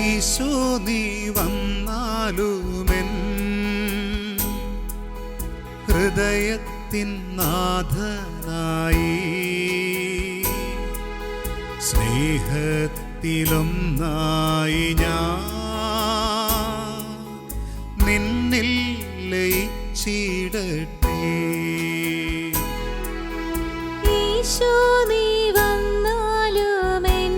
ഈശോ നീ വന്നാലുമെൻ ഹൃദയത്തിൻ നാഥനായി സ്നേഹത്തിലൊന്നായി ഞാൻ നിന്നിൽ ലയിച്ചിടട്ടെ. ഈശോ നീ വന്നാലുമെൻ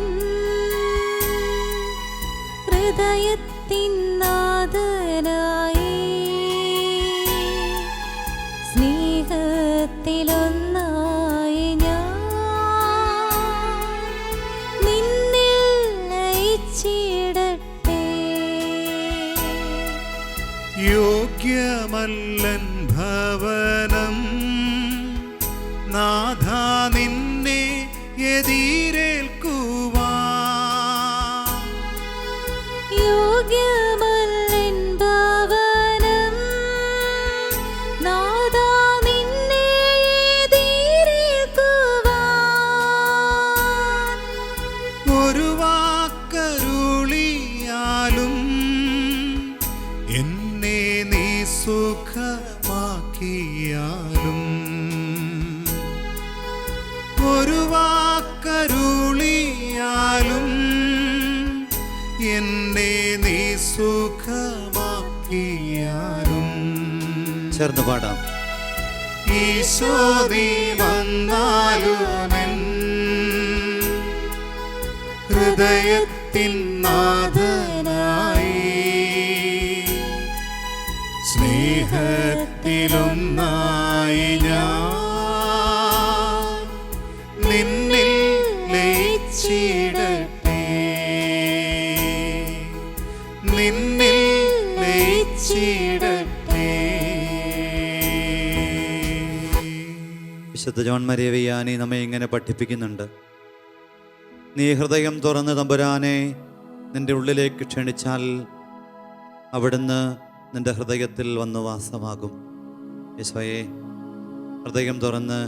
ഹൃദയത്തിൻ നാഥനായി സ്നേഹത്തിലൊന്നായി ഞാൻ നിന്നിൽ ലയിച്ചിടട്ടെ. യോഗ്യമല്ലൻ ഭവനം നാഥ നിന്നെ എതിരേൽക്കുവാൻ. യോഗ്യമല്ലൻ ഭവനം നാഥാ നിന്നെ എതിരേൽക്കുവാൻ. ഒരു വാക്കരുളിയാലും എന്നെ നീ സുഖമാക്കിയാലും, ഒരു വാക്കരുളിയാലും എന്നെ നീ സുഖമാക്കിയാലും. ചേർന്ന് പാടാം. ഈശോ നീ വന്നാലുമെൻ ഹൃദയത്തിൻ നാഥനായി സ്നേഹത്തിലൊന്നായി ഞാൻ നിന്നിൽ ലയിച്ചിടട്ടെ. നിന്നിൽ ലയിച്ചിടട്ടെ. വിശുദ്ധ ജോൺ മരിയ വിയാനി നമ്മെ ഇങ്ങനെ പഠിപ്പിക്കുന്നുണ്ട്. നീ ഹൃദയം തുറന്ന് തമ്പുരാനെ നിൻ്റെ ഉള്ളിലേക്ക് ക്ഷണിച്ചാൽ അവിടുന്ന് നിൻ്റെ ഹൃദയത്തിൽ വന്ന് വാസമാകും. യേശോയെ, ഹൃദയം തുറന്ന്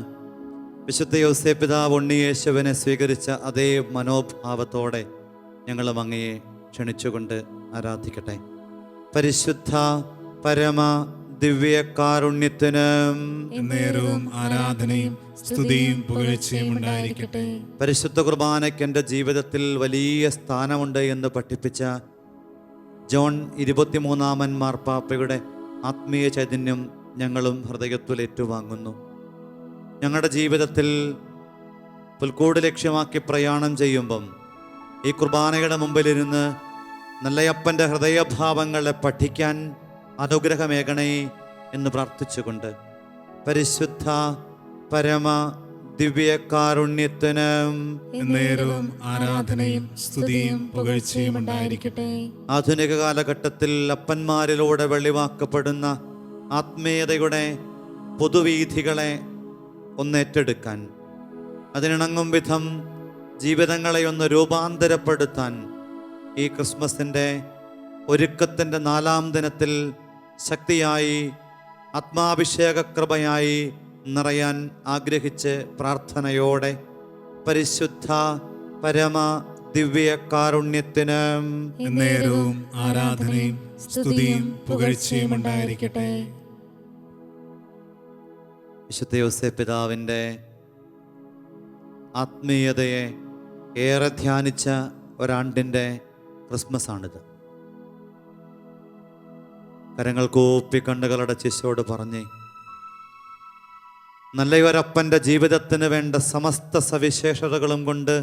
വിശുദ്ധ യോസേപ്പ് പിതാവ് ഉണ്ണിയേശുവിനെ സ്വീകരിച്ച അതേ മനോഭാവത്തോടെ ഞങ്ങളും അങ്ങയെ ക്ഷണിച്ചുകൊണ്ട് ആരാധിക്കട്ടെ. പരിശുദ്ധ പരമ ദിവ്യകാരുണ്യത്തിന് നേരവും ആരാധനയും സ്തുതിയും പുകഴ്ചയും ഉണ്ടായിരിക്കട്ടെ. പരിശുദ്ധ കുർബാനയ്ക്ക് എൻ്റെ ജീവിതത്തിൽ വലിയ സ്ഥാനമുണ്ട് എന്ന് പഠിപ്പിച്ച ജോൺ 23 മാർപ്പാപ്പയുടെ ആത്മീയ ചൈതന്യം ഞങ്ങളും ഹൃദയത്തിൽ ഏറ്റുവാങ്ങുന്നു. ഞങ്ങളുടെ ജീവിതത്തിൽ പുൽക്കൂട് ലക്ഷ്യമാക്കി പ്രയാണം ചെയ്യുമ്പം ഈ കുർബാനയുടെ മുമ്പിലിരുന്ന് നല്ലയപ്പൻ്റെ ഹൃദയഭാവങ്ങളെ പഠിക്കാൻ അനുഗ്രഹമേകണേ എന്ന് പ്രാർത്ഥിച്ചുകൊണ്ട് പരിശുദ്ധ പരമ ദിവ്യകാരുണ്യത്തിന് നേരവും ആരാധനയും സ്തുതിയും പുകഴ്ചയും ഉണ്ടായിരിക്കട്ടെ. ആധുനിക കാലഘട്ടത്തിൽ അപ്പന്മാരിലൂടെ വെളിവാക്കപ്പെടുന്ന ആത്മീയതയുടെ പൊതുവീഥികളെ ഒന്നേറ്റെടുക്കാൻ, അതിനിണങ്ങും വിധം ജീവിതങ്ങളെ ഒന്ന് രൂപാന്തരപ്പെടുത്താൻ ഈ ക്രിസ്മസിൻ്റെ ഒരുക്കത്തിൻ്റെ 4ാം ദിനത്തിൽ ശക്തിയായി ആത്മാഭിഷേകകൃപയായി നിറയാൻ ആഗ്രഹിച്ച് പ്രാർത്ഥനയോടെ പരിശുദ്ധ പരമ ദിവ്യകാരുണ്യത്തിന് നേരവും ആരാധനയും സ്തുതിയും പുകഴ്ചയും ഉണ്ടായിരിക്കട്ടെ. വിശുദ്ധ യോസേപ്പ് പിതാവിൻ്റെ ആത്മീയതയെ ഏറെ ധ്യാനിച്ച ഒരാണ്ടിൻ്റെ ക്രിസ്മസ് ആണിത്. കരങ്ങൾ കൂപ്പി കണ്ണുകളടച്ച് ഈശോയോട് പറഞ്ഞേ, നല്ലയൊരപ്പൻ്റെ ജീവിതത്തിന് വേണ്ട സമസ്ത സവിശേഷതകളും കൊണ്ട്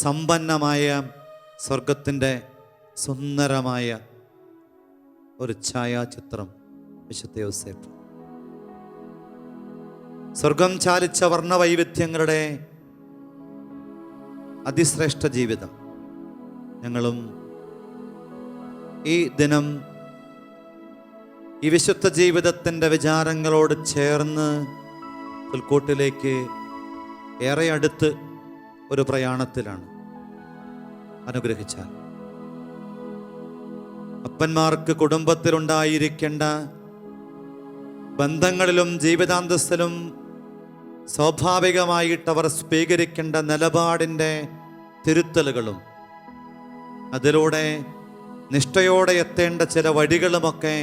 സമ്പന്നമായ സ്വർഗത്തിൻ്റെ സുന്ദരമായ ഒരു ഛായാചിത്രം വിശുദ്ധ യോസേപ്പ്. സ്വർഗം ചാലിച്ച വർണ്ണവൈവിധ്യങ്ങളുടെ അതിശ്രേഷ്ഠ ജീവിതം. ഞങ്ങളും ഈ ദിനം ഈ വിശുദ്ധ ജീവിതത്തിൻ്റെ വിചാരങ്ങളോട് ചേർന്ന് പുൽക്കൂട്ടിലേക്ക് ഏറെ അടുത്ത് ഒരു പ്രയാണത്തിലാണ്. അനുഗ്രഹിച്ചാൽ അപ്പന്മാർക്ക് കുടുംബത്തിലുണ്ടായിരിക്കേണ്ട ബന്ധങ്ങളിലും ജീവിതാന്തസ്സിലും സ്വാഭാവികമായിട്ടവർ സ്വീകരിക്കേണ്ട നിലപാടിൻ്റെ തിരുത്തലുകളും അതിലൂടെ നിഷ്ഠയോടെ എത്തേണ്ട ചില വഴികളുമൊക്കെ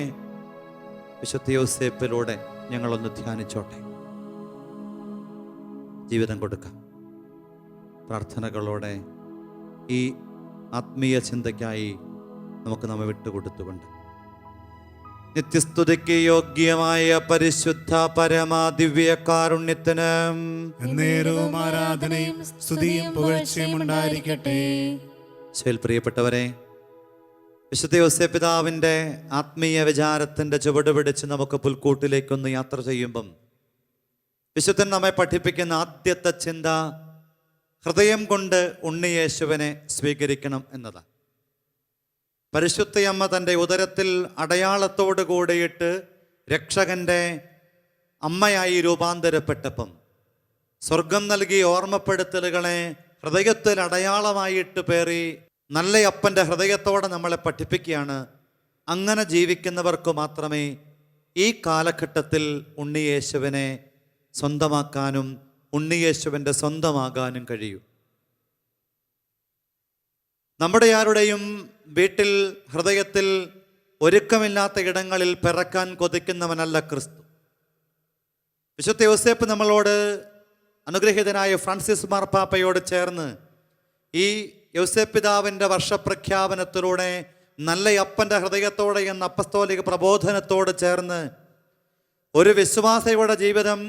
വിശുദ്ധ യോസേപ്പിലൂടെ ഞങ്ങളൊന്ന് ധ്യാനിച്ചോട്ടെ. ജീവിതം കൊടുക്കാം. പ്രാർത്ഥനകളോടെ ഈ ആത്മീയ ചിന്തയ്ക്കായി നമുക്ക് നമ്മെ വിട്ടുകൊടുത്തുകൊണ്ട് നിത്യസ്തുതിക്ക് യോഗ്യമായ പരിശുദ്ധ പരമാ ദിവ്യ കാരുണ്യത്തിന് എന്നേരവും ആരാധനയും സ്തുതിയും പുകഴ്ചയും ഉണ്ടായിരിക്കട്ടെ. പ്രിയപ്പെട്ടവരെ, വിശുദ്ധ യോസേപ്പ് പിതാവിൻ്റെ ആത്മീയ വിചാരത്തിൻ്റെ ചുവട് പിടിച്ച് നമുക്ക് പുൽക്കൂട്ടിലേക്കൊന്ന് യാത്ര ചെയ്യുമ്പം വിശുദ്ധൻ നമ്മെ പഠിപ്പിക്കുന്ന ആദ്യത്തെ ചിന്ത ഹൃദയം കൊണ്ട് ഉണ്ണിയേശുവിനെ സ്വീകരിക്കണം എന്നതാണ്. പരിശുദ്ധയമ്മ തൻ്റെ ഉദരത്തിൽ അടയാളത്തോട് കൂടിയിട്ട് രക്ഷകൻ്റെ അമ്മയായി രൂപാന്തരപ്പെട്ടപ്പം സ്വർഗം നൽകിയ ഓർമ്മപ്പെടുത്തലുകളെ ഹൃദയത്തിൽ അടയാളമായിട്ട് പേറി നല്ല അപ്പൻ്റെ ഹൃദയത്തോടെ നമ്മളെ പഠിപ്പിക്കുകയാണ്. അങ്ങനെ ജീവിക്കുന്നവർക്ക് മാത്രമേ ഈ കാലഘട്ടത്തിൽ ഉണ്ണിയേശുവിനെ സ്വന്തമാക്കാനും ഉണ്ണിയേശുവിൻ്റെ സ്വന്തമാകാനും കഴിയൂ. നമ്മുടെ ആരുടെയും വീട്ടിൽ ഹൃദയത്തിൽ ഒരുക്കമില്ലാത്ത ഇടങ്ങളിൽ പിറക്കാൻ കൊതിക്കുന്നവനല്ല ക്രിസ്തു. വിശുദ്ധ യോസേപ്പ് നമ്മളോട്, അനുഗ്രഹീതനായ ഫ്രാൻസിസ് മാർപ്പാപ്പയോട് ചേർന്ന് ഈ യോസേപ്പ് പിതാവിൻ്റെ വർഷപ്രഖ്യാപനത്തിലൂടെ നല്ല അപ്പൻ്റെ ഹൃദയത്തോടെ എന്ന അപ്പസ്തോലിക പ്രബോധനത്തോട് ചേർന്ന് ഒരു വിശ്വാസിയുടെ ജീവിതം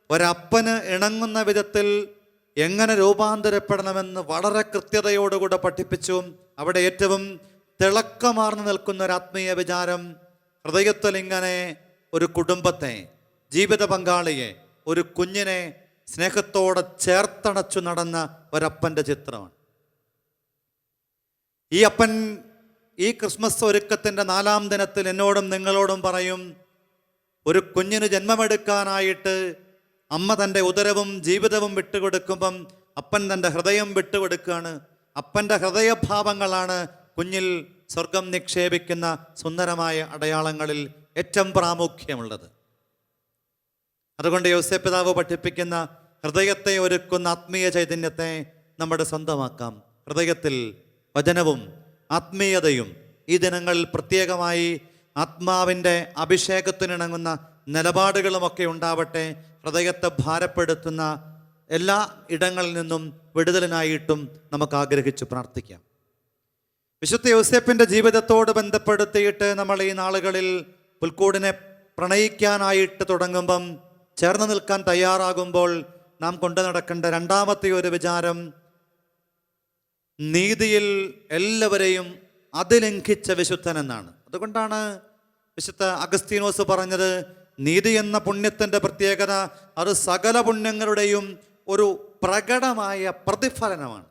ഒരപ്പന് ഇണങ്ങുന്ന വിധത്തിൽ എങ്ങനെ രൂപാന്തരപ്പെടണമെന്ന് വളരെ കൃത്യതയോടുകൂടെ പഠിപ്പിച്ചു. അവിടെ ഏറ്റവും തിളക്കമാർന്നു നിൽക്കുന്ന ഒരു ആത്മീയ വിചാരം ഹൃദയത്തിൽ ഇങ്ങനെ ഒരു കുടുംബത്തെ, ജീവിത പങ്കാളിയെ, ഒരു കുഞ്ഞിനെ സ്നേഹത്തോടെ ചേർത്തണച്ചു നടന്ന ഒരപ്പൻ്റെ ചിത്രമാണ്. ഈ അപ്പൻ ഈ ക്രിസ്മസ് ഒരുക്കത്തിൻ്റെ 4-ാം ദിനത്തിൽ എന്നോടും നിങ്ങളോടും പറയും, ഒരു കുഞ്ഞിന് ജന്മമെടുക്കാനായിട്ട് അമ്മ തൻ്റെ ഉദരവും ജീവിതവും വിട്ടുകൊടുക്കുമ്പം അപ്പൻ തൻ്റെ ഹൃദയം വിട്ടുകൊടുക്കുകയാണ്. അപ്പൻ്റെ ഹൃദയഭാവങ്ങളാണ് കുഞ്ഞിൽ സ്വർഗം നിക്ഷേപിക്കുന്ന സുന്ദരമായ അടയാളങ്ങളിൽ ഏറ്റവും പ്രാമുഖ്യമുള്ളത്. അതുകൊണ്ട് യോസേപ്പ് പിതാവ് പഠിപ്പിക്കുന്ന ഹൃദയത്തെ ഒരുക്കുന്ന ആത്മീയ ചൈതന്യത്തെ നമ്മുടെ സ്വന്തമാക്കാം. ഹൃദയത്തിൽ വചനവും ആത്മീയതയും ഈ ദിനങ്ങളിൽ പ്രത്യേകമായി ആത്മാവിൻ്റെ അഭിഷേകത്തിനിണങ്ങുന്ന നിലപാടുകളുമൊക്കെ ഉണ്ടാവട്ടെ. ഹൃദയത്തെ ഭാരപ്പെടുത്തുന്ന എല്ലാ ഇടങ്ങളിൽ നിന്നും വിടുതലിനായിട്ടും നമുക്ക് ആഗ്രഹിച്ച് പ്രാർത്ഥിക്കാം. വിശുദ്ധ യോസേപ്പിൻ്റെ ജീവിതത്തോട് ബന്ധപ്പെടുത്തിയിട്ട് നമ്മൾ ഈ നാളുകളിൽ പുൽക്കൂടിനെ പ്രണയിക്കാനായിട്ട് തുടങ്ങുമ്പം, ചേർന്ന് നിൽക്കാൻ തയ്യാറാകുമ്പോൾ നാം കൊണ്ടു നടക്കേണ്ട രണ്ടാമത്തെ ഒരു വിചാരം നീതിയിൽ എല്ലാവരെയും അതിലംഘിച്ച വിശുദ്ധൻ എന്നാണ്. അതുകൊണ്ടാണ് വിശുദ്ധ അഗസ്തീനോസ് പറഞ്ഞത്, നീതി എന്ന പുണ്യത്തിൻ്റെ പ്രത്യേകത അത് സകല പുണ്യങ്ങളുടെയും ഒരു പ്രകടമായ പ്രതിഫലനമാണ്.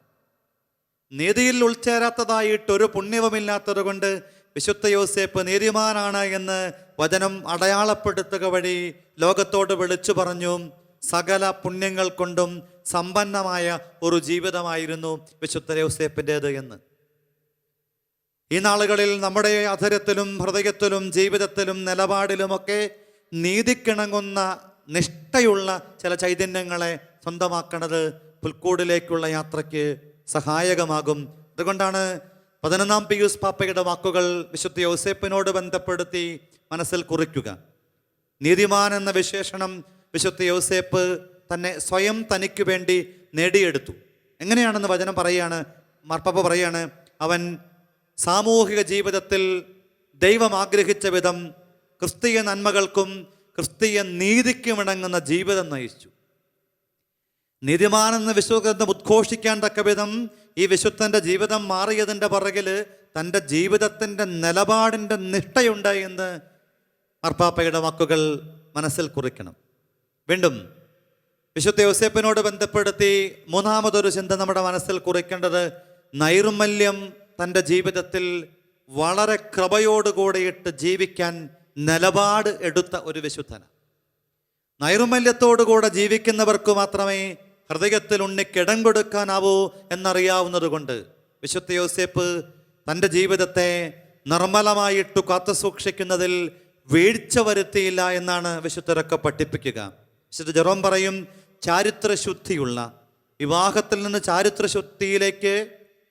നീതിയിൽ ഉൾച്ചേരാത്തതായിട്ടൊരു പുണ്യവുമില്ലാത്തത് കൊണ്ട് വിശുദ്ധ യോസേപ്പ് നീതിമാനാണ് എന്ന് വചനം അടയാളപ്പെടുത്തുക വഴി ലോകത്തോട് വിളിച്ചു പറഞ്ഞു. സകല പുണ്യങ്ങൾ കൊണ്ടും സമ്പന്നമായ ഒരു ജീവിതമായിരുന്നു വിശുദ്ധ യോസേപ്പിൻ്റേത് എന്ന്. ഈ നാളുകളിൽ നമ്മുടെ അധരത്തിലും ഹൃദയത്തിലും ജീവിതത്തിലും നിലപാടിലുമൊക്കെ നീതിക്കിണങ്ങുന്ന നിഷ്ഠയുള്ള ചില ചൈതന്യങ്ങളെ സ്വന്തമാക്കുന്നത് പുൽക്കൂടിലേക്കുള്ള യാത്രയ്ക്ക് സഹായകമാകും. അതുകൊണ്ടാണ് 11-ാം പിയൂസ് പാപ്പയുടെ വാക്കുകൾ വിശുദ്ധ യോസേപ്പിനോട് ബന്ധപ്പെടുത്തി മനസ്സിൽ കുറിക്കുക. നീതിമാൻ എന്ന വിശേഷണം വിശുദ്ധ യോസേപ്പ് തന്നെ സ്വയം തനിക്ക് വേണ്ടി നേടിയെടുത്തു. എങ്ങനെയാണെന്ന് വചനം പറയുകയാണ്, മാർപ്പാപ്പ പറയാണ്, അവൻ സാമൂഹിക ജീവിതത്തിൽ ദൈവം ആഗ്രഹിച്ച വിധം ക്രിസ്തീയ നന്മകൾക്കും ക്രിസ്തീയ നീതിക്കും ഇണങ്ങുന്ന ജീവിതം നയിച്ചു. നീതിമാനെന്ന് വിശ്വഗ്രന്ഥം ഉദ്ഘോഷിക്കാൻ തക്ക വിധം ഈ വിശുദ്ധൻ്റെ ജീവിതം മാറിയതിൻ്റെ പുറകിൽ തൻ്റെ ജീവിതത്തിൻ്റെ നിലപാടിൻ്റെ നിഷ്ഠയുണ്ട് എന്ന് മാർപ്പാപ്പയുടെ വാക്കുകൾ മനസ്സിൽ കുറിക്കണം. വീണ്ടും വിശുദ്ധ യോസേപ്പിനോട് ബന്ധപ്പെടുത്തി മൂന്നാമതൊരു ചിന്ത നമ്മുടെ മനസ്സിൽ കുറിക്കേണ്ടത്, നൈർമല്യം തൻ്റെ ജീവിതത്തിൽ വളരെ കൃപയോടുകൂടിയിട്ട് ജീവിക്കാൻ നിലപാട് എടുത്ത ഒരു വിശുദ്ധന. നൈർമല്യത്തോടുകൂടെ ജീവിക്കുന്നവർക്ക് മാത്രമേ ഹൃദയത്തിൽ ഉണ്ണിക്കിടം കൊടുക്കാനാവൂ എന്നറിയാവുന്നത് കൊണ്ട് വിശുദ്ധ യോസേപ്പ് തൻ്റെ ജീവിതത്തെ നിർമ്മലമായിട്ട് കാത്തു സൂക്ഷിക്കുന്നതിൽ വീഴ്ച വരുത്തിയില്ല എന്നാണ് വിശുദ്ധരൊക്കെ പഠിപ്പിക്കുക. വിശുദ്ധ ജെറോം പറയും, ചാരിത്രശുദ്ധിയുള്ള വിവാഹത്തിൽ നിന്ന് ചാരിത്രശുദ്ധിയിലേക്ക്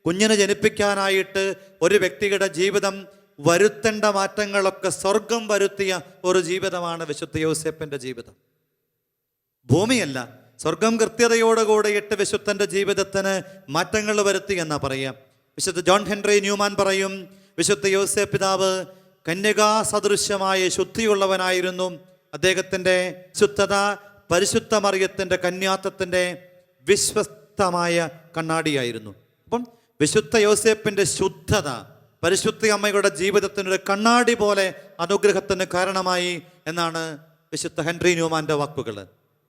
കുഞ്ഞിനെ ജനിപ്പിക്കാനായിട്ട് ഒരു വ്യക്തിയുടെ ജീവിതം വരുത്തേണ്ട മാറ്റങ്ങളൊക്കെ സ്വർഗം വരുത്തിയ ഒരു ജീവിതമാണ് വിശുദ്ധ യോസേപ്പിൻ്റെ ജീവിതം. ഭൂമിയല്ല, സ്വർഗം കൃത്യതയോടുകൂടിയിട്ട് വിശുദ്ധൻ്റെ ജീവിതത്തിന് മാറ്റങ്ങൾ വരുത്തി എന്നാ പറയാം. വിശുദ്ധ ജോൺ ഹെൻറി ന്യൂമാൻ പറയും, വിശുദ്ധ യോസേപ്പ് പിതാവ് കന്യകാസദൃശ്യമായ ശുദ്ധിയുള്ളവനായിരുന്നു. അദ്ദേഹത്തിൻ്റെ ശുദ്ധത പരിശുദ്ധ മറിയത്തിൻ്റെ കന്യാത്വത്തിൻ്റെ വിശ്വസ്തമായ കണ്ണാടിയായിരുന്നു. അപ്പം വിശുദ്ധ യോസേപ്പിൻ്റെ ശുദ്ധത പരിശുദ്ധ അമ്മയുടെ ജീവിതത്തിനൊരു കണ്ണാടി പോലെ അനുഗ്രഹത്തിന് കാരണമായി എന്നാണ് വിശുദ്ധ ഹെൻറി ന്യൂമാൻ്റെ വാക്കുകൾ.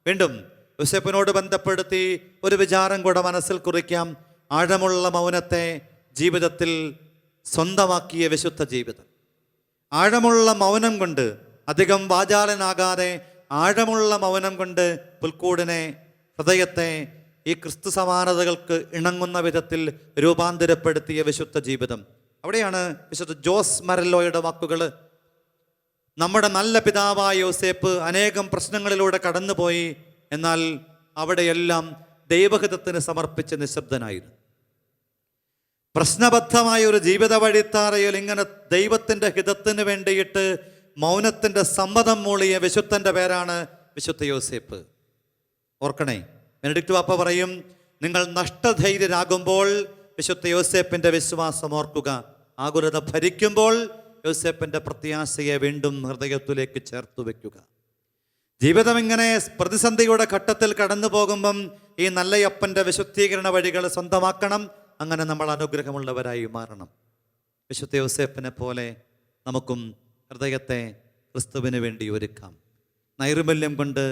വീണ്ടും യോസേപ്പിനോട് ബന്ധപ്പെടുത്തി ഒരു വിചാരം കൂടെ മനസ്സിൽ കുറിക്കാം. ആഴമുള്ള മൗനത്തെ ജീവിതത്തിൽ സ്വന്തമാക്കിയ വിശുദ്ധ ജീവിതം. ആഴമുള്ള മൗനം കൊണ്ട്, അധികം വാചാലനാകാതെ ആഴമുള്ള മൗനം കൊണ്ട് പുൽക്കൂടിനെ, ഹൃദയത്തെ ഈ ക്രിസ്തു സമാനതകൾക്ക് ഇണങ്ങുന്ന വിധത്തിൽ രൂപാന്തരപ്പെടുത്തിയ വിശുദ്ധ ജീവിതം. അവിടെയാണ് വിശുദ്ധ ജോസ് മരല്ലോയുടെ വാക്കുകൾ. നമ്മുടെ നല്ല പിതാവായ യോസേപ്പ് അനേകം പ്രശ്നങ്ങളിലൂടെ കടന്നുപോയി. എന്നാൽ അവിടെയെല്ലാം ദൈവഹിതത്തിന് സമർപ്പിച്ച് നിശബ്ദനായിരുന്നു. പ്രശ്നബദ്ധമായ ഒരു ജീവിത വഴിത്താറയിൽ ഇങ്ങനെ ദൈവത്തിൻ്റെ ഹിതത്തിന് വേണ്ടിയിട്ട് മൗനത്തിൻ്റെ സമ്മതം മൂളിയ വിശുദ്ധൻ്റെ പേരാണ് വിശുദ്ധ യോസേപ്പ്. ഓർക്കണേ, ബെനഡിക്ട് പാപ്പ പറയും, നിങ്ങൾ നഷ്ടധൈര്യരാകുമ്പോൾ വിശുദ്ധ യോസേപ്പിൻ്റെ വിശ്വാസം ഓർക്കുക. ആകുലത ഭരിക്കുമ്പോൾ യോസേപ്പിൻ്റെ പ്രത്യാശയെ വീണ്ടും ഹൃദയത്തിലേക്ക് ചേർത്ത് വെക്കുക. ജീവിതം ഇങ്ങനെ പ്രതിസന്ധിയുടെ ഘട്ടത്തിൽ കടന്നു പോകുമ്പം ഈ നല്ലയപ്പൻ്റെ വിശുദ്ധീകരണ വഴികൾ സ്വന്തമാക്കണം. അങ്ങനെ നമ്മൾ അനുഗ്രഹമുള്ളവരായി മാറണം. വിശുദ്ധ യോസേപ്പിനെ പോലെ നമുക്കും ഹൃദയത്തെ ക്രിസ്തുവിന് വേണ്ടി ഒരുക്കാം. നൈർമല്യം കൊണ്ട്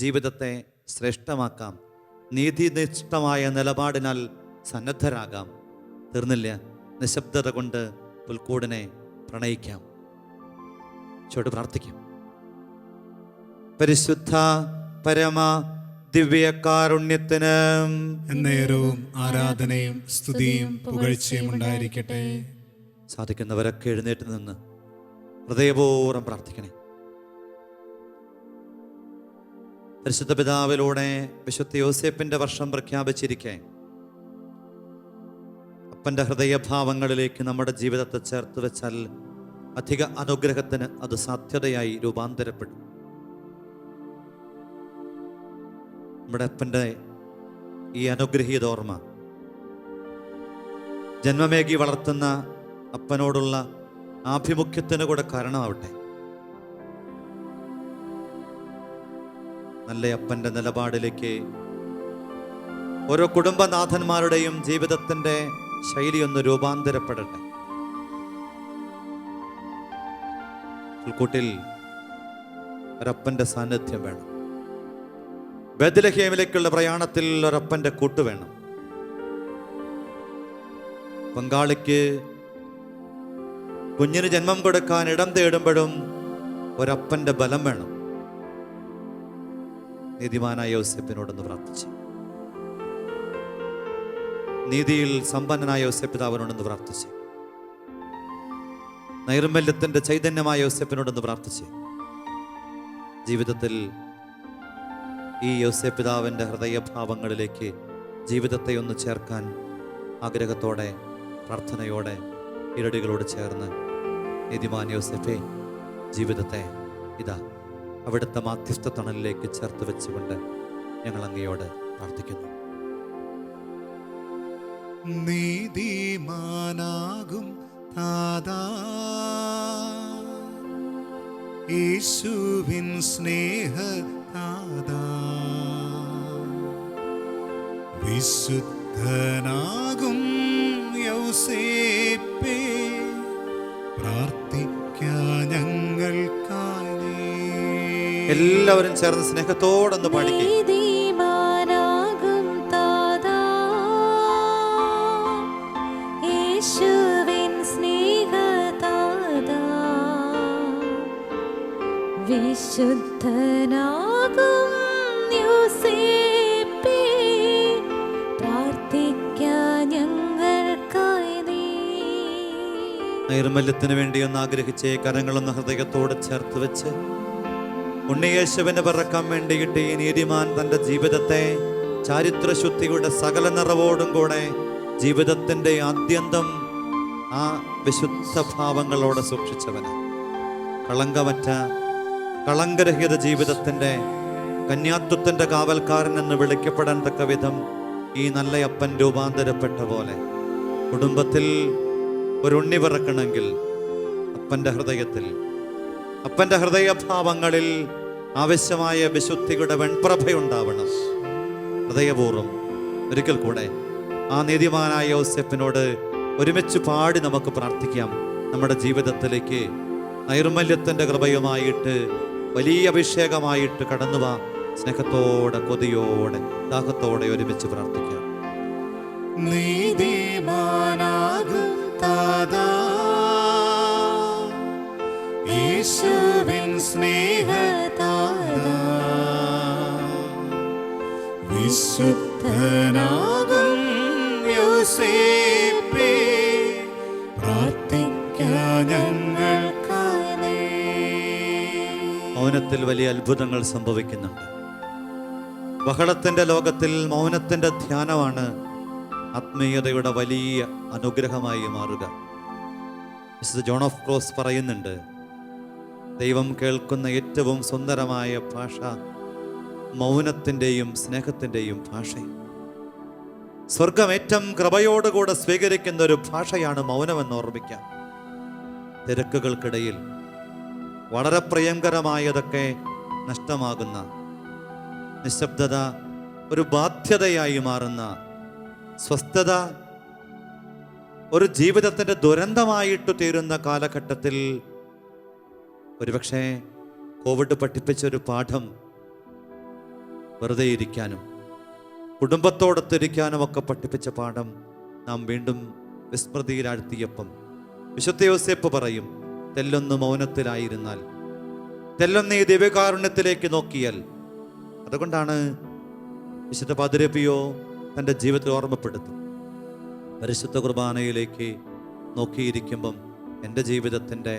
ജീവിതത്തെ ശ്രേഷ്ഠമാക്കാം. നീതിനിഷ്ഠമായ നിലപാടിനാൽ സന്നദ്ധരാകാം. തീർന്നില്ല, നിശബ്ദത കൊണ്ട് പുൽക്കൂടിനെ പ്രണയിക്കാം. ചോട്ട് പ്രാർത്ഥിക്കാം. പരിശുദ്ധ പരമ ദിവ്യകാരുണ്യത്തിന് എന്നേരവും ആരാധനയും സ്തുതിയും പുകഴ്ചയും ഉണ്ടായിരിക്കട്ടെ. സാധിക്കുന്നവരൊക്കെ എഴുന്നേറ്റ് നിന്ന് ഹൃദയപൂർവ്വം പ്രാർത്ഥിക്കണേ. പരിശുദ്ധ പിതാവിലൂടെ വിശുദ്ധ യോസേപ്പിൻ്റെ വർഷം പ്രഖ്യാപിച്ചിരിക്കെ അപ്പൻ്റെ ഹൃദയഭാവങ്ങളിലേക്ക് നമ്മുടെ ജീവിതത്തെ ചേർത്ത് വെച്ചാൽ അധിക അനുഗ്രഹത്തിന് അത് സാധ്യതയായി രൂപാന്തരപ്പെടും. നമ്മുടെ അപ്പൻ്റെ ഈ അനുഗ്രഹീത ഓർമ്മ ജന്മമേകി വളർത്തുന്ന അപ്പനോടുള്ള ആഭിമുഖ്യത്തിന് കൂടെ കാരണമാവട്ടെ. നല്ല അപ്പൻ്റെ നിലപാടിലേക്ക് ഓരോ കുടുംബനാഥന്മാരുടെയും ജീവിതത്തിൻ്റെ ശൈലിയൊന്ന് രൂപാന്തരപ്പെടട്ടെ. പുൽക്കൂട്ടിൽ ഒരപ്പൻ്റെ സാന്നിധ്യം വേണം. ബേത്ലഹേമിലേക്കുള്ള പ്രയാണത്തിൽ ഒരപ്പൻ്റെ കൂട്ട് വേണം. പങ്കാളിക്ക് കുഞ്ഞിന് ജന്മം കൊടുക്കാൻ ഇടം തേടുമ്പോഴും ഒരപ്പൻ്റെ ബലം വേണം. നീതിമാനായ യോസേപ്പിനോടൊന്ന് പ്രാർത്ഥിച്ച്, നീതിയിൽ സമ്പന്നനായ യോസേപ്പ് പിതാവിനോടൊന്ന് പ്രാർത്ഥിച്ച്, നൈർമല്യത്തിൻ്റെ ചൈതന്യമായ യോസേപ്പിനോടൊന്ന് പ്രാർത്ഥിച്ച്, ജീവിതത്തിൽ ഈ യോസേപ്പ് പിതാവിൻ്റെ ഹൃദയഭാവങ്ങളിലേക്ക് ജീവിതത്തെ ഒന്ന് ചേർക്കാൻ ആഗ്രഹത്തോടെ, പ്രാർത്ഥനയോടെ, ഇരടികളോട് ചേർന്ന് നീതിമാൻ യോസേപ്പേ, ജീവിതത്തെ ഇതാ അവിടുത്തെ മാധ്യസ്ഥ തണലിലേക്ക് ചേർത്ത് വെച്ചുകൊണ്ട് ഞങ്ങൾ അങ്ങയോട് പ്രാർത്ഥിക്കുന്നു. നീതിമാനാകും താതാ, യേശുവിൻ സ്നേഹ താതാ, വിശുദ്ധനാകും യൗസേപ്പേ, പ്രാർത്ഥിക്കാൻ ഞങ്ങൾക്കായി. എല്ലാവരും ചേർന്ന് സ്നേഹത്തോടൊന്ന് പാടിക്കേ. നീതിമാനാകും താതാ, യേശുവിൻ സ്നേഹതാതാ, വിശുദ്ധനാകും യോസേപ്പേ, പ്രാർത്ഥിക്കാൻ ഞങ്ങൾക്കായി നീ. നൈർമല്യത്തിന് വേണ്ടി ഒന്ന് ആഗ്രഹിച്ചേ. കരങ്ങളൊന്ന് ഹൃദയത്തോട് ചേർത്ത് വെച്ച് ഉണ്ണിയേശുവിനെ പിറക്കാൻ വേണ്ടിയിട്ട് ഈ നീതിമാൻ തൻ്റെ ജീവിതത്തെ ചാരിത്രശുദ്ധിയുടെ സകല നിറവോടും കൂടെ ജീവിതത്തിൻ്റെ ആദ്യന്തം ആ വിശുദ്ധ ഭാവങ്ങളോടെ സൂക്ഷിച്ചവന് കളങ്കമറ്റ കളങ്കരഹിത ജീവിതത്തിൻ്റെ കന്യാത്വത്തിൻ്റെ കാവൽക്കാരൻ എന്ന് വിളിക്കപ്പെടാൻ തക്ക വിധം ഈ നല്ല അപ്പൻ രൂപാന്തരപ്പെട്ട പോലെ കുടുംബത്തിൽ ഒരു ഉണ്ണി പിറക്കണമെങ്കിൽ അപ്പൻ്റെ ഹൃദയഭാവങ്ങളിൽ ആവശ്യമായ വിശുദ്ധിയുടെ വെൺപ്രഭയുണ്ടാവണം. ഹൃദയപൂർവ്വം ഒരിക്കൽ കൂടെ ആ നീതിമാനായ യോസേപ്പിനോട് ഒരുമിച്ച് പാടി നമുക്ക് പ്രാർത്ഥിക്കാം. നമ്മുടെ ജീവിതത്തിലേക്ക് നൈർമല്യത്തിൻ്റെ കൃപയുമായിട്ട് വലിയ അഭിഷേകമായിട്ട് കടന്നുവാ. സ്നേഹത്തോടെ, കൊതിയോടെ, ദാഹത്തോടെ ഒരുമിച്ച് പ്രാർത്ഥിക്കാം. നീതിമാനാകും താതാ, യേശുവിൻ സ്നേഹതാതാ, വിശുദ്ധനാകും യോസേപ്പേ, പ്രാർത്ഥിക്കാം ഞങ്ങൾക്കായി. മൗനത്തിൽ വലിയ അത്ഭുതങ്ങൾ സംഭവിക്കുന്നുണ്ട്. ബഹളത്തിൻ്റെ ലോകത്തിൽ മൗനത്തിൻ്റെ ധ്യാനമാണ് ആത്മീയതയുടെ വലിയ അനുഗ്രഹമായി മാറുക. മിസ്റ്റർ ജോൺ ഓഫ് ക്രോസ് പറയുന്നുണ്ട്, ദൈവം കേൾക്കുന്ന ഏറ്റവും സുന്ദരമായ ഭാഷ മൗനത്തിൻ്റെയും സ്നേഹത്തിൻ്റെയും ഭാഷയും. സ്വർഗം ഏറ്റവും കൃപയോടുകൂടെ സ്വീകരിക്കുന്ന ഒരു ഭാഷയാണ് മൗനമെന്ന് ഓർമ്മിക്കാം. തിരക്കുകൾക്കിടയിൽ വളരെ പ്രിയങ്കരമായതൊക്കെ നഷ്ടമാകുന്ന, നിശബ്ദത ഒരു ബാധ്യതയായി മാറുന്ന, സ്വസ്ഥത ഒരു ജീവിതത്തിൻ്റെ ദുരന്തമായിട്ട് തീരുന്ന കാലഘട്ടത്തിൽ ഒരുപക്ഷെ കോവിഡ് പഠിപ്പിച്ചൊരു പാഠം വെറുതെ ഇരിക്കാനും കുടുംബത്തോടൊത്തിരിക്കാനും ഒക്കെ പഠിപ്പിച്ച പാഠം നാം വീണ്ടും വിസ്മൃതിയിലാഴ്ത്തിയപ്പം വിശുദ്ധ യോസേപ്പ് പറയും, തെല്ലൊന്ന് മൗനത്തിലായിരുന്നാൽ, തെല്ലൊന്ന് ഈ ദിവ്യകാരുണ്യത്തിലേക്ക് നോക്കിയാൽ. അതുകൊണ്ടാണ് വിശുദ്ധ പാതിരപ്പിയോ തൻ്റെ ജീവിതത്തിൽ ഓർമ്മപ്പെടുത്തും, പരിശുദ്ധ കുർബാനയിലേക്ക് നോക്കിയിരിക്കുമ്പം എൻ്റെ ജീവിതത്തിൻ്റെ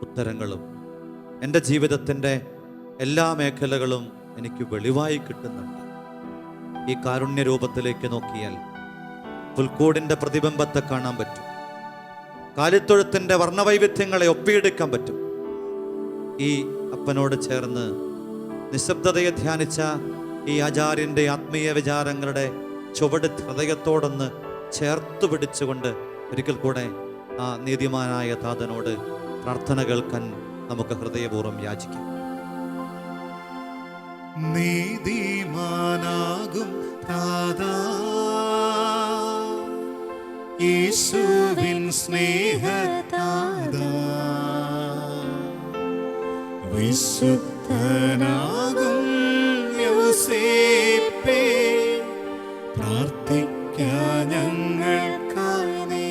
ഉത്തരങ്ങളും എൻ്റെ ജീവിതത്തിൻ്റെ എല്ലാ മേഖലകളും എനിക്ക് വെളിവായി കിട്ടുന്നുണ്ട്. ഈ കാരുണ്യ രൂപത്തിലേക്ക് നോക്കിയാൽ പുൽക്കൂടിൻ്റെ പ്രതിബിംബത്തെ കാണാൻ പറ്റും, കാലിത്തൊഴുത്തിൻ്റെ വർണ്ണവൈവിധ്യങ്ങളെ ഒപ്പിയെടുക്കാൻ പറ്റും. ഈ അപ്പനോട് ചേർന്ന് നിശബ്ദതയെ ധ്യാനിച്ച ഈ ആചാര്യൻ്റെ ആത്മീയ വിചാരങ്ങളുടെ ചുവട് ഹൃദയത്തോടൊന്ന് ചേർത്ത് പിടിച്ചുകൊണ്ട് ഒരിക്കൽ കൂടെ ആ നീതിമാനായ താതനോട് പ്രാർത്ഥന കേൾക്കാൻ നമുക്ക് ഹൃദയപൂർവ്വം യാചിക്കാം. നീതിമാനാകും താതാ, യേശുവിൻ സ്നേഹതാതാ, വിശുദ്ധനാകും യോസേപ്പേ, പ്രാർത്ഥിക്കാം ഞങ്ങൾക്കായി.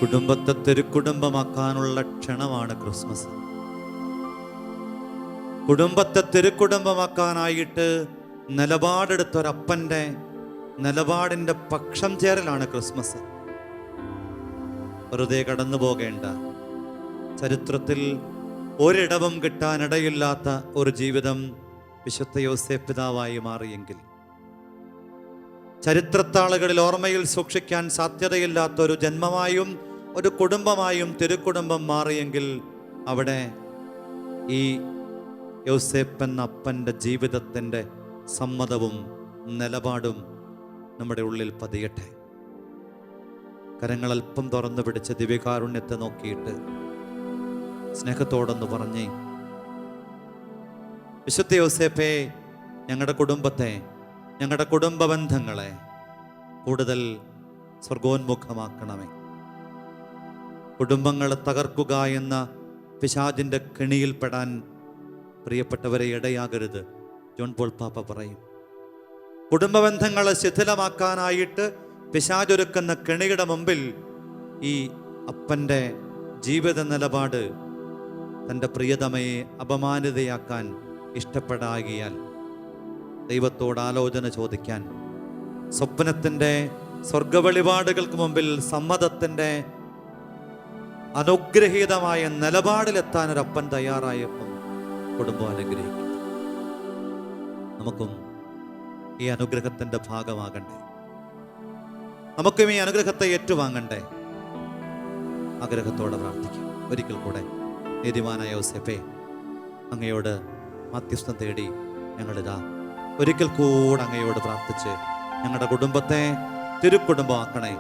കുടുംബത്തെ തിരുക്കുടുംബമാക്കാനുള്ള ക്ഷണമാണ് ക്രിസ്മസ്. കുടുംബത്തെ തിരുക്കുടുംബമാക്കാനായിട്ട് നിലപാടെടുത്തൊരപ്പൻ്റെ നിലപാടിൻ്റെ പക്ഷം ചേരലാണ് ക്രിസ്മസ്. വെറുതെ കടന്നു പോകേണ്ട, ചരിത്രത്തിൽ ഒരിടവും കിട്ടാനിടയില്ലാത്ത ഒരു ജീവിതം വിശുദ്ധ യോസേപ്പ് പിതാവായി മാറിയെങ്കിൽ, ചരിത്രത്താളുകളിൽ ഓർമ്മയിൽ സൂക്ഷിക്കാൻ സാധ്യതയില്ലാത്ത ഒരു ജന്മമായും ഒരു കുടുംബമായും തിരുക്കുടുംബം മാറിയെങ്കിൽ, അവിടെ ഈ യോസേപ്പ് എന്ന അപ്പൻ്റെ ജീവിതത്തിൻ്റെ സമ്മതവും നിലപാടും നമ്മുടെ ഉള്ളിൽ പതിയട്ടെ. കരങ്ങൾ അല്പം തുറന്നു പിടിച്ച് ദിവ്യകാരുണ്യത്തെ നോക്കിയിട്ട് സ്നേഹത്തോടൊന്ന് പറഞ്ഞേ, വിശുദ്ധ യോസേപ്പേ, ഞങ്ങളുടെ കുടുംബത്തെ, ഞങ്ങളുടെ കുടുംബ ബന്ധങ്ങളെ കൂടുതൽ സ്വർഗോന്മുഖമാക്കണമേ. കുടുംബങ്ങളെ തകർക്കുക എന്ന പിശാചിൻ്റെ കെണിയിൽപ്പെടാൻ പ്രിയപ്പെട്ടവരെ ഇടയാകരുത്. ജോൺ പോൾ പാപ്പ പറയും, കുടുംബ ബന്ധങ്ങളെ ശിഥിലമാക്കാനായിട്ട് പിശാചൊരുക്കുന്ന കെണിയുടെ മുമ്പിൽ ഈ അപ്പൻ്റെ ജീവിത നിലപാട് തൻ്റെ പ്രിയതമയെ അപമാനിതയാക്കാൻ ഇഷ്ടപ്പെടാകിയാൽ ദൈവത്തോട് ആലോചന ചോദിക്കാൻ, സ്വപ്നത്തിൻ്റെ സ്വർഗവെളിപാടുകൾക്ക് മുമ്പിൽ സമ്മതത്തിൻ്റെ അനുഗ്രഹീതമായ നിലപാടിലെത്താൻ ഒരപ്പൻ തയ്യാറായപ്പം കുടുംബം അനുഗ്രഹിക്കും. നമുക്കും ഈ അനുഗ്രഹത്തിൻ്റെ ഭാഗമാകണ്ടേ. നമുക്കും ഈ അനുഗ്രഹത്തെ ഏറ്റുവാങ്ങണ്ടേ? ആഗ്രഹത്തോടെ പ്രാർത്ഥിക്കും. ഒരിക്കൽ കൂടെ നീതിമാനായ യോസേപ്പേ, അങ്ങയോട് മധ്യസ്ഥം തേടി ഞങ്ങളിതാ ഒരിക്കൽ കൂടെ അങ്ങയോട് പ്രാർത്ഥിച്ച് ഞങ്ങളുടെ കുടുംബത്തെ തിരുക്കുടുംബമാക്കണേ.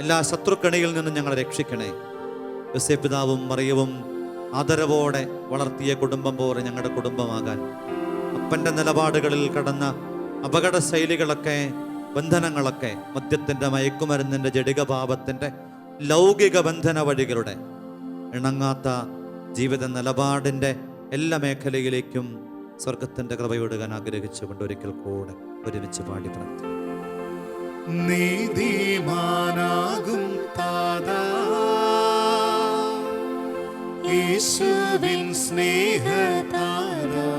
എല്ലാ ശത്രുക്കണിയിൽ നിന്നും ഞങ്ങളെ രക്ഷിക്കണേ. യോസേപ്പ് പിതാവും മറിയവും ആദരവോടെ വളർത്തിയ കുടുംബം പോലെ ഞങ്ങളുടെ കുടുംബമാകാൻ, അപ്പൻ്റെ നിലപാടുകളിൽ കടന്ന അപകട ശൈലികളൊക്കെ, ബന്ധനങ്ങളൊക്കെ, മദ്യത്തിൻ്റെ, മയക്കുമരുന്നിൻ്റെ, ജഡികപാപത്തിൻ്റെ ലൗകിക ബന്ധന വഴികളുടെ ഇണങ്ങാത്ത ജീവിത നിലപാടിൻ്റെ എല്ലാ മേഖലയിലേക്കും സ്വർഗത്തിൻ്റെ കൃപയൊടുകാൻ ആഗ്രഹിച്ചുകൊണ്ട് ഒരിക്കൽ കൂടെ ഒരുമിച്ച് പാടി പ്രാർത്ഥിക്കും. നീതിമാനാകും താതാ, യേശുവിൻ സ്നേഹതാരാ,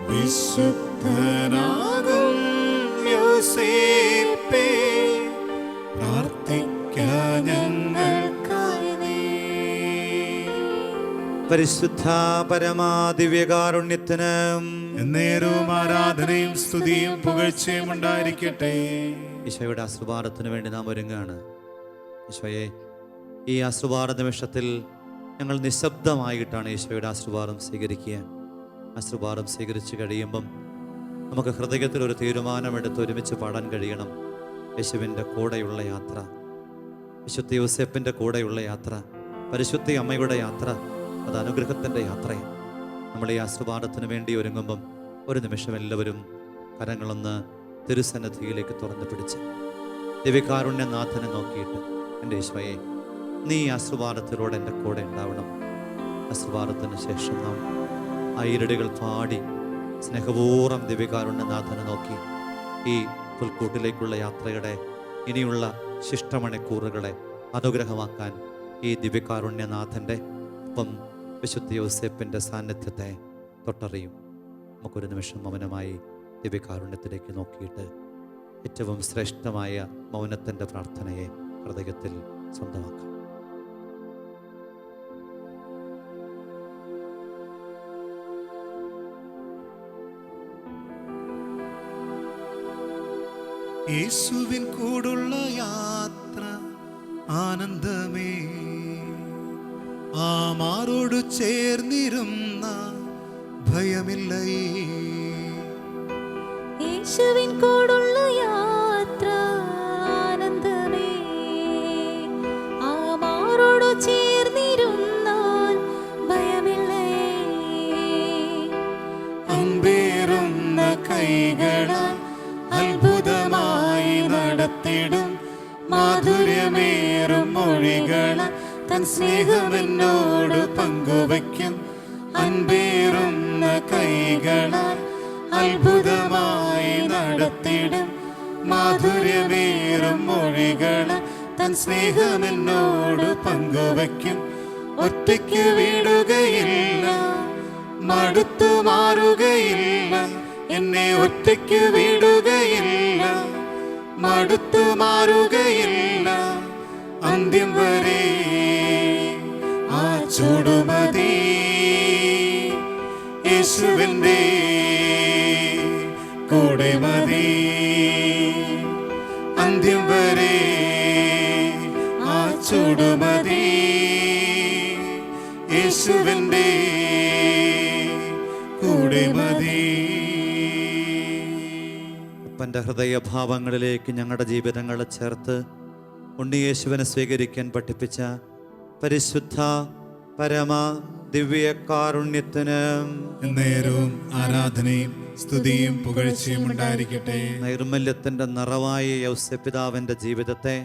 വിശുദ്ധനാകും യോസേപ്പേ, പ്രാർത്ഥിക്കാൻ ഞങ്ങൾക്കായി നീ. പരിശുദ്ധ പരമാദിവ്യകാരുണ്യത്തിന് എന്നേരവും ആരാധനയും സ്തുതിയും പുകഴ്ചയും ഉണ്ടായിരിക്കട്ടെ. ഈശോയുടെ ആശീർവാദത്തിന് വേണ്ടി നാം ഒരുങ്ങുകയാണ്. ഈശോയെ, ഈ ആശീർവാദ നിമിഷത്തിൽ ഞങ്ങൾ നിശബ്ദമായിട്ടാണ് ഈശോയുടെ ആശീർവാദം സ്വീകരിക്കുക. ആശീർവാദം സ്വീകരിച്ച് കഴിയുമ്പം നമുക്ക് ഹൃദയത്തിൽ ഒരു തീരുമാനമെടുത്ത് ഒരുമിച്ച് പാടാൻ കഴിയണം. യേശുവിൻ്റെ കൂടെയുള്ള യാത്ര, വിശുദ്ധ യോസേപ്പിൻ്റെ കൂടെയുള്ള യാത്ര, പരിശുദ്ധ അമ്മയുടെ യാത്ര, അത് അനുഗ്രഹത്തിൻ്റെ യാത്രയാണ്. നമ്മൾ ഈ ആശീർവാദത്തിന് വേണ്ടി ഒരുങ്ങുമ്പം ഒരു നിമിഷം എല്ലാവരും കരങ്ങളൊന്ന് തിരുസന്നിധിയിലേക്ക് തുറന്നു പിടിച്ച് ദിവ്യകാരുണ്യനാഥനെ നോക്കിയിട്ട്, എൻ്റെ ഈശോയെ, നീ ആശീർവാദത്തിലൂടെ എൻ്റെ കൂടെ ഉണ്ടാവണം. ആശീർവാദത്തിന് ശേഷം നാം ആയിരടികൾ പാടി സ്നേഹപൂർവ്വം ദിവ്യകാരുണ്യനാഥനെ നോക്കി ഈ പുൽക്കൂട്ടിലേക്കുള്ള യാത്രയുടെ ഇനിയുള്ള ശിഷ്ടമണിക്കൂറുകളെ അനുഗ്രഹമാക്കാൻ ഈ ദിവ്യകാരുണ്യനാഥൻ്റെ ഒപ്പം വിശുദ്ധ യോസേപ്പിൻ്റെ സാന്നിധ്യത്തെ തൊട്ടറിയും. നമുക്കൊരു നിമിഷം മൗനമായി ദിവ്യകാരുണ്യത്തിലേക്ക് നോക്കിയിട്ട് ഏറ്റവും ശ്രേഷ്ഠമായ മൗനത്തിൻ്റെ പ്രാർത്ഥനയെ ഹൃദയത്തിൽ സ്വന്തമാക്കാം. യേശുവിൻ കൂടുള്ള യാത്ര ആനന്ദമേ, ആ മാറോട് ചേർന്നിരുന്ന ഭയമില്ലയേ. യേശുവിൻ കൂടുള്ള യാത്ര ആനന്ദമേ, ആ മാറോട് ചേർന്നിരുന്നാൽ ഭയമില്ലയേ. അമ്പേറുന്ന കൈകളാൽ അത്ഭുതമായി നടത്തിടും മാധുര്യമേറും മൊഴികളാൽ തൻ സ്നേഹമെന്നോട് പങ്കുവയ്ക്കും. അൻപേറുന്ന കൈകളാൽ അത്ഭുതമായി നടത്തിടും മാധുര്യമേറും മൊഴികളാൽ തൻ സ്നേഹമെന്നോട് പങ്കുവയ്ക്കും. ഒറ്റയ്ക്ക് വിടുകയില്ല, മടുത്തു മാറുകയില്ല, എന്നെ ഒറ്റയ്ക്ക് വിടുകയില്ല, മടുത്തു മാറുകയില്ല. അന്ത്യം വരെ ആ ചൂടുമതി യേശുവിൻ്റെ കൂടെ മതി. അന്ത്യം വരെ ആ ചൂടുമതി യേശുവിൻ്റെ കൂടെ മതി. അപ്പൻ്റെ ഹൃദയഭാവങ്ങളിലേക്ക് ഞങ്ങളുടെ ജീവിതങ്ങളെ ചേർത്ത് ഉണ്ണിയേശുവിനെ സ്വീകരിക്കാൻ പഠിപ്പിച്ച പരിശുദ്ധ പരമ ദിവ്യകാരുണ്യത്തിന് നേരവും ആരാധനയും സ്തുതിയും പുകഴ്ചയും ഉണ്ടായിരിക്കട്ടെ. നൈർമല്യത്തിൻ്റെ നിറവായ യോസേപ്പ് പിതാവിൻ്റെ ജീവിതത്തെ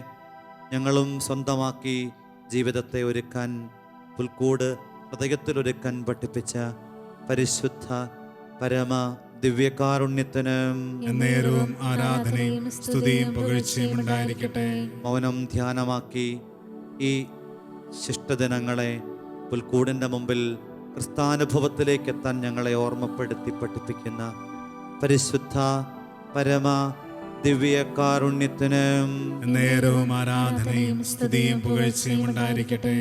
ഞങ്ങളും സ്വന്തമാക്കി ജീവിതത്തെ ഒരുക്കാൻ, പുൽക്കൂട് ഹൃദയത്തിലൊരുക്കാൻ പഠിപ്പിച്ച പരിശുദ്ധ പരമ ദിവ്യകാരുണ്യത്തിന് നേരവും ആരാധനയും സ്തുതിയും പുകഴ്ചയും ഉണ്ടായിരിക്കട്ടെ. മൗനം ധ്യാനമാക്കി ഈ ശിഷ്ടദിനങ്ങളെ പുൽക്കൂടിൻ്റെ മുമ്പിൽ ക്രിസ്താനുഭവത്തിലേക്ക് എത്താൻ ഞങ്ങളെ ഓർമ്മപ്പെടുത്തി പഠിപ്പിക്കുന്ന പരിശുദ്ധ പരമ ദിവ്യകാരുണ്യത്തിന് നേരവും ആരാധനയും സ്തുതിയും പുകഴ്ചയും ഉണ്ടായിരിക്കട്ടെ.